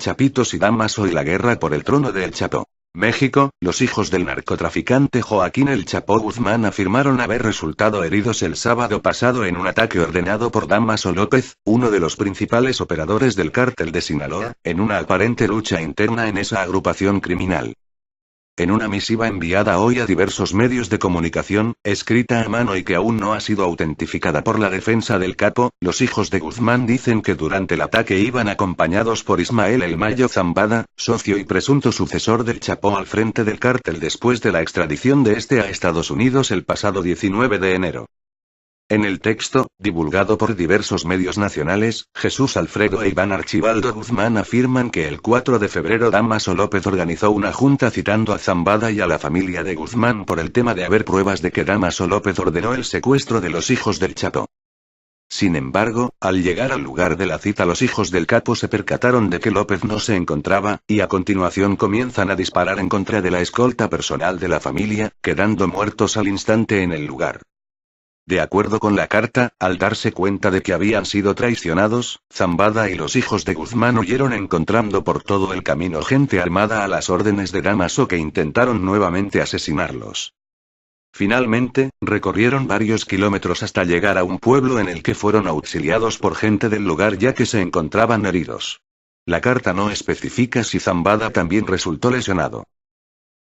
Chapitos y Damaso y la guerra por el trono de El Chapo. México, los hijos del narcotraficante Joaquín El Chapo Guzmán afirmaron haber resultado heridos el sábado pasado en un ataque ordenado por Damaso López, uno de los principales operadores del cártel de Sinaloa, en una aparente lucha interna en esa agrupación criminal. En una misiva enviada hoy a diversos medios de comunicación, escrita a mano y que aún no ha sido autentificada por la defensa del capo, los hijos de Guzmán dicen que durante el ataque iban acompañados por Ismael El Mayo Zambada, socio y presunto sucesor del Chapo al frente del cártel después de la extradición de este a Estados Unidos el pasado 19 de enero. En el texto, divulgado por diversos medios nacionales, Jesús Alfredo e Iván Archibaldo Guzmán afirman que el 4 de febrero Damaso López organizó una junta citando a Zambada y a la familia de Guzmán por el tema de haber pruebas de que Damaso López ordenó el secuestro de los hijos del Chapo. Sin embargo, al llegar al lugar de la cita los hijos del capo se percataron de que López no se encontraba, y a continuación comienzan a disparar en contra de la escolta personal de la familia, quedando muertos al instante en el lugar. De acuerdo con la carta, al darse cuenta de que habían sido traicionados, Zambada y los hijos de Guzmán huyeron encontrando por todo el camino gente armada a las órdenes de Damaso que intentaron nuevamente asesinarlos. Finalmente, recorrieron varios kilómetros hasta llegar a un pueblo en el que fueron auxiliados por gente del lugar ya que se encontraban heridos. La carta no especifica si Zambada también resultó lesionado.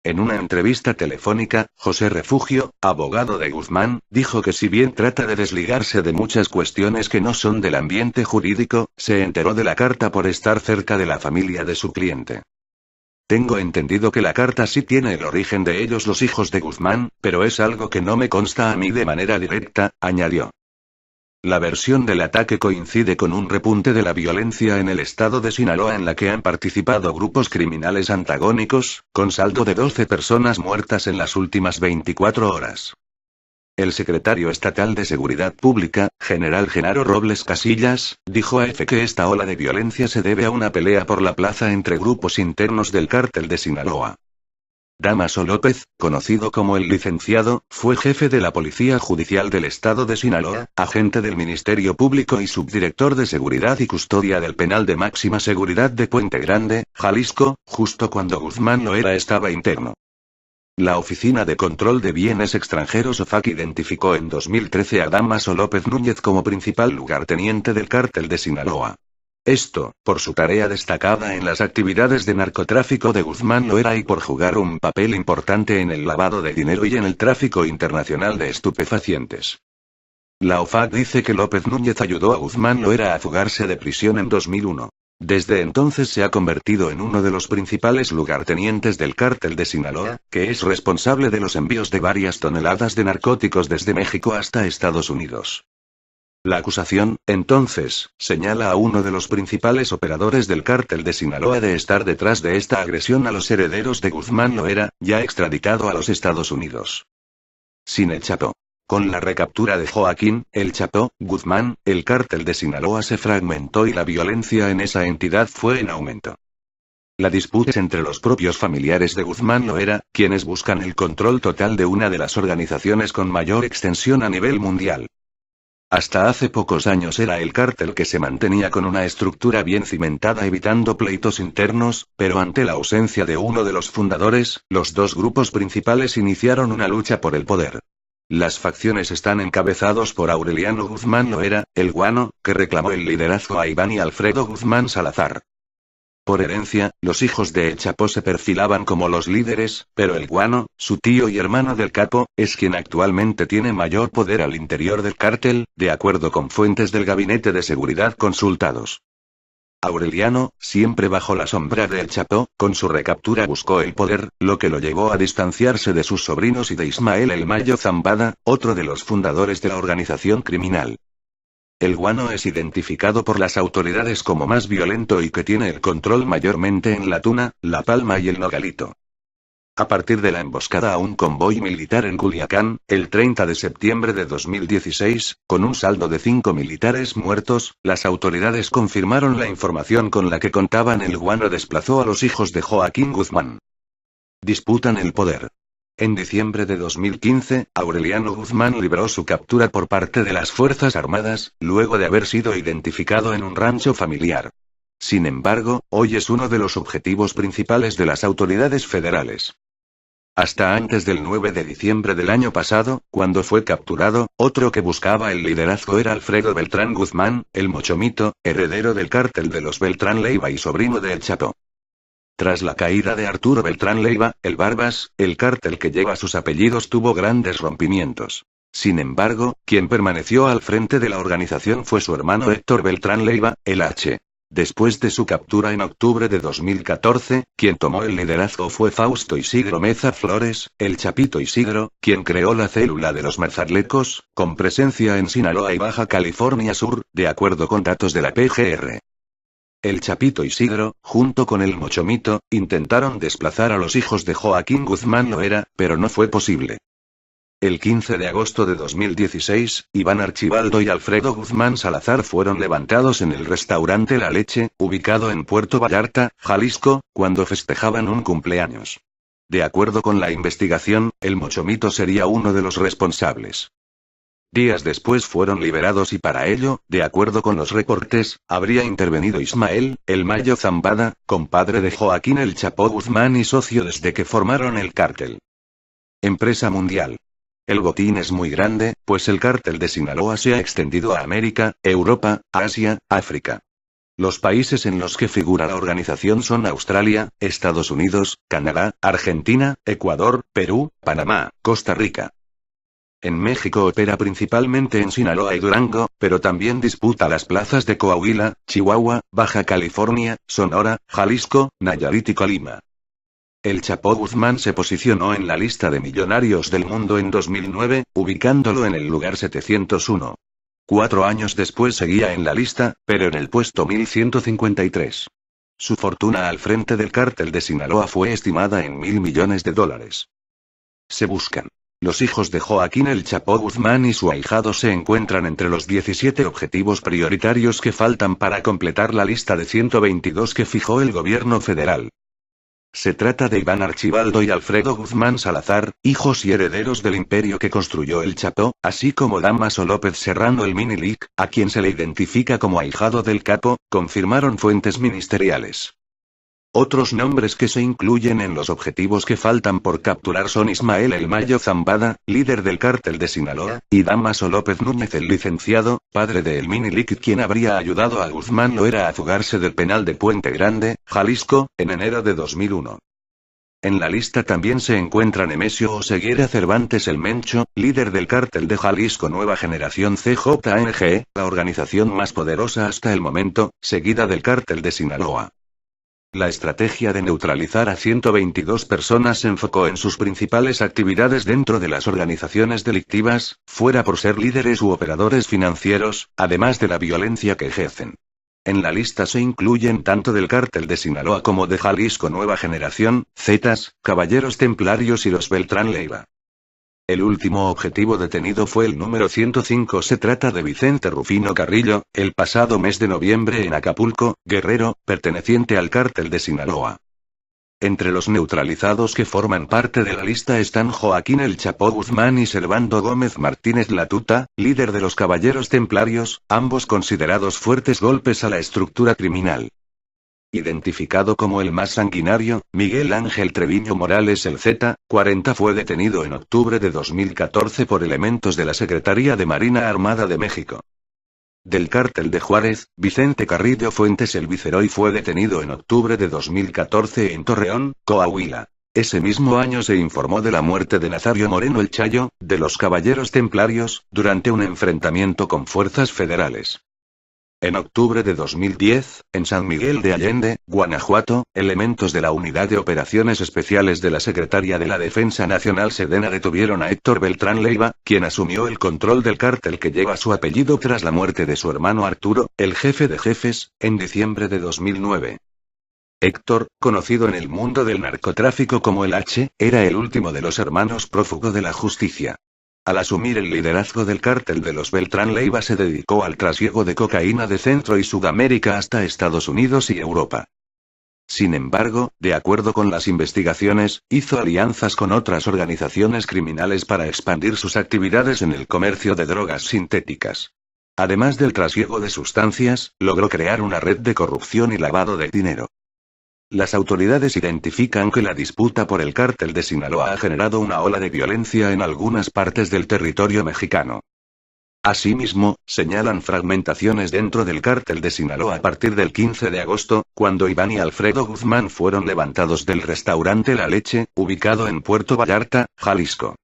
En una entrevista telefónica, José Refugio, abogado de Guzmán, dijo que si bien trata de desligarse de muchas cuestiones que no son del ambiente jurídico, se enteró de la carta por estar cerca de la familia de su cliente. Tengo entendido que la carta sí tiene el origen de ellos los hijos de Guzmán, pero es algo que no me consta a mí de manera directa, añadió. La versión del ataque coincide con un repunte de la violencia en el estado de Sinaloa en la que han participado grupos criminales antagónicos, con saldo de 12 personas muertas en las últimas 24 horas. El secretario estatal de Seguridad Pública, general Genaro Robles Casillas, dijo a EFE que esta ola de violencia se debe a una pelea por la plaza entre grupos internos del cártel de Sinaloa. Damaso López, conocido como el licenciado, fue jefe de la Policía Judicial del Estado de Sinaloa, agente del Ministerio Público y subdirector de Seguridad y Custodia del Penal de Máxima Seguridad de Puente Grande, Jalisco, justo cuando Guzmán lo era estaba interno. La Oficina de Control de Bienes Extranjeros OFAC identificó en 2013 a Damaso López Núñez como principal lugarteniente del cártel de Sinaloa. Esto, por su tarea destacada en las actividades de narcotráfico de Guzmán Loera y por jugar un papel importante en el lavado de dinero y en el tráfico internacional de estupefacientes. La OFAC dice que López Núñez ayudó a Guzmán Loera a fugarse de prisión en 2001. Desde entonces se ha convertido en uno de los principales lugartenientes del cártel de Sinaloa, que es responsable de los envíos de varias toneladas de narcóticos desde México hasta Estados Unidos. La acusación, entonces, señala a uno de los principales operadores del cártel de Sinaloa de estar detrás de esta agresión a los herederos de Guzmán Loera, ya extraditado a los Estados Unidos. Sin El Chapo. Con la recaptura de Joaquín, El Chapo, Guzmán, el cártel de Sinaloa se fragmentó y la violencia en esa entidad fue en aumento. La disputa es entre los propios familiares de Guzmán Loera, quienes buscan el control total de una de las organizaciones con mayor extensión a nivel mundial. Hasta hace pocos años era el cártel que se mantenía con una estructura bien cimentada evitando pleitos internos, pero ante la ausencia de uno de los fundadores, los dos grupos principales iniciaron una lucha por el poder. Las facciones están encabezados por Aureliano Guzmán Loera, el Guano, que reclamó el liderazgo a Iván y Alfredo Guzmán Salazar. Por herencia, los hijos de El Chapo se perfilaban como los líderes, pero el Guano, su tío y hermano del capo, es quien actualmente tiene mayor poder al interior del cártel, de acuerdo con fuentes del Gabinete de Seguridad consultados. Aureliano, siempre bajo la sombra de El Chapo, con su recaptura buscó el poder, lo que lo llevó a distanciarse de sus sobrinos y de Ismael El Mayo Zambada, otro de los fundadores de la organización criminal. El Guano es identificado por las autoridades como más violento y que tiene el control mayormente en La Tuna, La Palma y el Nogalito. A partir de la emboscada a un convoy militar en Culiacán, el 30 de septiembre de 2016, con un saldo de 5 militares muertos, las autoridades confirmaron la información con la que contaban. El Guano desplazó a los hijos de Joaquín Guzmán. Disputan el poder. En diciembre de 2015, Aureliano Guzmán libró su captura por parte de las Fuerzas Armadas, luego de haber sido identificado en un rancho familiar. Sin embargo, hoy es uno de los objetivos principales de las autoridades federales. Hasta antes del 9 de diciembre del año pasado, cuando fue capturado, otro que buscaba el liderazgo era Alfredo Beltrán Guzmán, el Mochomito, heredero del cártel de los Beltrán Leiva y sobrino de El Chapo. Tras la caída de Arturo Beltrán Leiva, el Barbas, el cártel que lleva sus apellidos tuvo grandes rompimientos. Sin embargo, quien permaneció al frente de la organización fue su hermano Héctor Beltrán Leiva, el H. Después de su captura en octubre de 2014, quien tomó el liderazgo fue Fausto Isidro Meza Flores, el Chapito Isidro, quien creó la célula de los Mazatlecos, con presencia en Sinaloa y Baja California Sur, de acuerdo con datos de la PGR. El Chapito Isidro, junto con el Mochomito, intentaron desplazar a los hijos de Joaquín Guzmán Loera, pero no fue posible. El 15 de agosto de 2016, Iván Archibaldo y Alfredo Guzmán Salazar fueron levantados en el restaurante La Leche, ubicado en Puerto Vallarta, Jalisco, cuando festejaban un cumpleaños. De acuerdo con la investigación, el Mochomito sería uno de los responsables. Días después fueron liberados y para ello, de acuerdo con los reportes, habría intervenido Ismael, el Mayo Zambada, compadre de Joaquín El Chapo Guzmán y socio desde que formaron el cártel. Empresa mundial. El botín es muy grande, pues el cártel de Sinaloa se ha extendido a América, Europa, Asia, África. Los países en los que figura la organización son Australia, Estados Unidos, Canadá, Argentina, Ecuador, Perú, Panamá, Costa Rica. En México opera principalmente en Sinaloa y Durango, pero también disputa las plazas de Coahuila, Chihuahua, Baja California, Sonora, Jalisco, Nayarit y Colima. El Chapo Guzmán se posicionó en la lista de millonarios del mundo en 2009, ubicándolo en el lugar 701. 4 años después seguía en la lista, pero en el puesto 1153. Su fortuna al frente del cártel de Sinaloa fue estimada en $1.000 millones. Se buscan. Los hijos de Joaquín El Chapo Guzmán y su ahijado se encuentran entre los 17 objetivos prioritarios que faltan para completar la lista de 122 que fijó el gobierno federal. Se trata de Iván Archibaldo y Alfredo Guzmán Salazar, hijos y herederos del imperio que construyó el Chapo, así como Dámaso López Serrano el Minilic, a quien se le identifica como ahijado del capo, confirmaron fuentes ministeriales. Otros nombres que se incluyen en los objetivos que faltan por capturar son Ismael el Mayo Zambada, líder del cártel de Sinaloa, y Dámaso López Núñez el licenciado, padre de El Minilic, quien habría ayudado a Guzmán Loera a fugarse del penal de Puente Grande, Jalisco, en enero de 2001. En la lista también se encuentra Nemesio Oseguera Cervantes el Mencho, líder del cártel de Jalisco Nueva Generación CJNG, la organización más poderosa hasta el momento, seguida del cártel de Sinaloa. La estrategia de neutralizar a 122 personas se enfocó en sus principales actividades dentro de las organizaciones delictivas, fuera por ser líderes u operadores financieros, además de la violencia que ejercen. En la lista se incluyen tanto del cártel de Sinaloa como de Jalisco Nueva Generación, Zetas, Caballeros Templarios y los Beltrán Leiva. El último objetivo detenido fue el número 105. Se trata de Vicente Rufino Carrillo, el pasado mes de noviembre en Acapulco, Guerrero, perteneciente al cártel de Sinaloa. Entre los neutralizados que forman parte de la lista están Joaquín El Chapo Guzmán y Servando Gómez Martínez Latuta, líder de los Caballeros Templarios, ambos considerados fuertes golpes a la estructura criminal. Identificado como el más sanguinario, Miguel Ángel Treviño Morales el Z-40 fue detenido en octubre de 2014 por elementos de la Secretaría de Marina Armada de México. Del cártel de Juárez, Vicente Carrillo Fuentes el Viceroy fue detenido en octubre de 2014 en Torreón, Coahuila. Ese mismo año se informó de la muerte de Nazario Moreno el Chayo, de los Caballeros Templarios, durante un enfrentamiento con fuerzas federales. En octubre de 2010, en San Miguel de Allende, Guanajuato, elementos de la Unidad de Operaciones Especiales de la Secretaría de la Defensa Nacional Sedena detuvieron a Héctor Beltrán Leiva, quien asumió el control del cártel que lleva su apellido tras la muerte de su hermano Arturo, el jefe de jefes, en diciembre de 2009. Héctor, conocido en el mundo del narcotráfico como el H, era el último de los hermanos prófugo de la justicia. Al asumir el liderazgo del cártel de los Beltrán Leiva se dedicó al trasiego de cocaína de Centro y Sudamérica hasta Estados Unidos y Europa. Sin embargo, de acuerdo con las investigaciones, hizo alianzas con otras organizaciones criminales para expandir sus actividades en el comercio de drogas sintéticas. Además del trasiego de sustancias, logró crear una red de corrupción y lavado de dinero. Las autoridades identifican que la disputa por el cártel de Sinaloa ha generado una ola de violencia en algunas partes del territorio mexicano. Asimismo, señalan fragmentaciones dentro del cártel de Sinaloa a partir del 15 de agosto, cuando Iván y Alfredo Guzmán fueron levantados del restaurante La Leche, ubicado en Puerto Vallarta, Jalisco.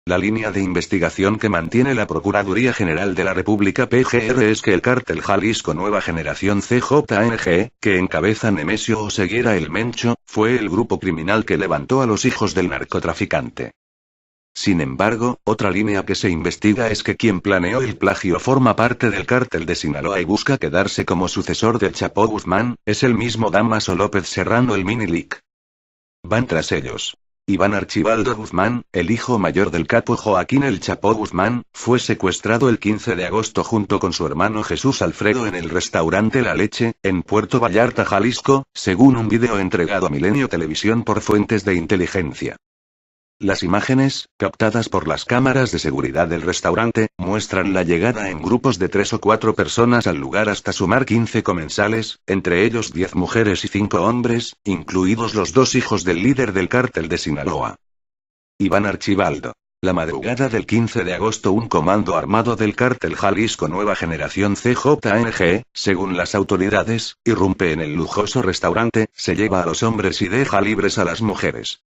La línea de investigación que mantiene la Procuraduría General de la República PGR es que el cártel Jalisco Nueva Generación CJNG, que encabeza Nemesio Oseguera el Mencho, fue el grupo criminal que levantó a los hijos del narcotraficante. Sin embargo, otra línea que se investiga es que quien planeó el plagio forma parte del cártel de Sinaloa y busca quedarse como sucesor del Chapo Guzmán, es el mismo Dámaso López Serrano el Minilic. Van tras ellos. Iván Archibaldo Guzmán, el hijo mayor del capo Joaquín El Chapo Guzmán, fue secuestrado el 15 de agosto junto con su hermano Jesús Alfredo en el restaurante La Leche, en Puerto Vallarta, Jalisco, según un video entregado a Milenio Televisión por fuentes de inteligencia. Las imágenes, captadas por las cámaras de seguridad del restaurante, muestran la llegada en grupos de 3 o 4 personas al lugar hasta sumar 15 comensales, entre ellos 10 mujeres y 5 hombres, incluidos los 2 hijos del líder del cártel de Sinaloa. Iván Archibaldo. La madrugada del 15 de agosto un comando armado del cártel Jalisco Nueva Generación CJNG, según las autoridades, irrumpe en el lujoso restaurante, se lleva a los hombres y deja libres a las mujeres.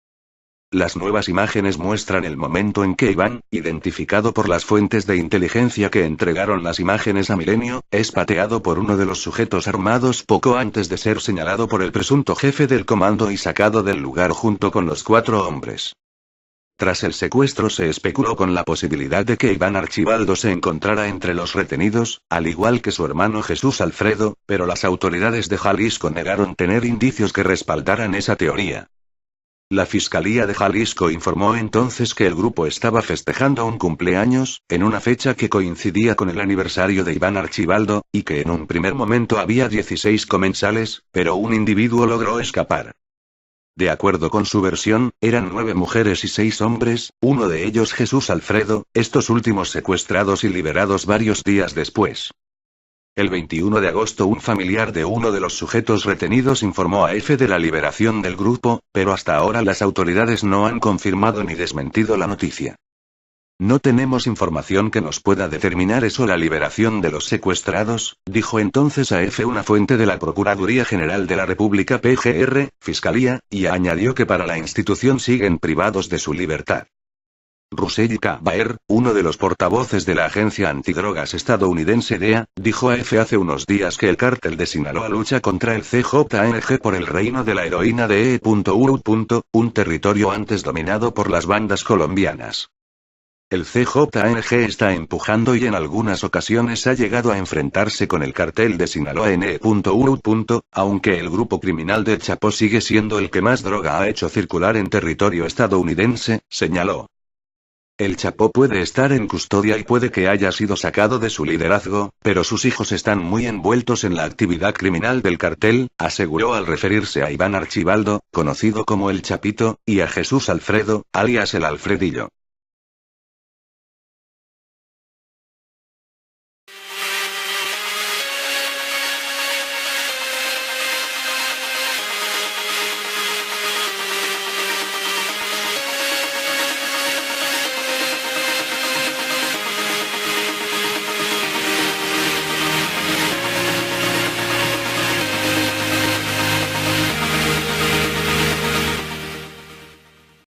Las nuevas imágenes muestran el momento en que Iván, identificado por las fuentes de inteligencia que entregaron las imágenes a Milenio, es pateado por uno de los sujetos armados poco antes de ser señalado por el presunto jefe del comando y sacado del lugar junto con los 4 hombres. Tras el secuestro se especuló con la posibilidad de que Iván Archibaldo se encontrara entre los retenidos, al igual que su hermano Jesús Alfredo, pero las autoridades de Jalisco negaron tener indicios que respaldaran esa teoría. La Fiscalía de Jalisco informó entonces que el grupo estaba festejando un cumpleaños, en una fecha que coincidía con el aniversario de Iván Archibaldo, y que en un primer momento había 16 comensales, pero un individuo logró escapar. De acuerdo con su versión, eran 9 mujeres y 6 hombres, uno de ellos Jesús Alfredo, estos últimos secuestrados y liberados varios días después. El 21 de agosto un familiar de uno de los sujetos retenidos informó a EFE de la liberación del grupo, pero hasta ahora las autoridades no han confirmado ni desmentido la noticia. No tenemos información que nos pueda determinar eso. La liberación de los secuestrados, dijo entonces a EFE una fuente de la Procuraduría General de la República PGR, Fiscalía, y añadió que para la institución siguen privados de su libertad. Russell Cabaer, uno de los portavoces de la agencia antidrogas estadounidense DEA, dijo a EFE hace unos días que el cártel de Sinaloa lucha contra el CJNG por el reino de la heroína de E.U., un territorio antes dominado por las bandas colombianas. El CJNG está empujando y en algunas ocasiones ha llegado a enfrentarse con el cartel de Sinaloa en E.U., aunque el grupo criminal del Chapo sigue siendo el que más droga ha hecho circular en territorio estadounidense, señaló. El Chapo puede estar en custodia y puede que haya sido sacado de su liderazgo, pero sus hijos están muy envueltos en la actividad criminal del cartel, aseguró al referirse a Iván Archibaldo, conocido como El Chapito, y a Jesús Alfredo, alias el Alfredillo.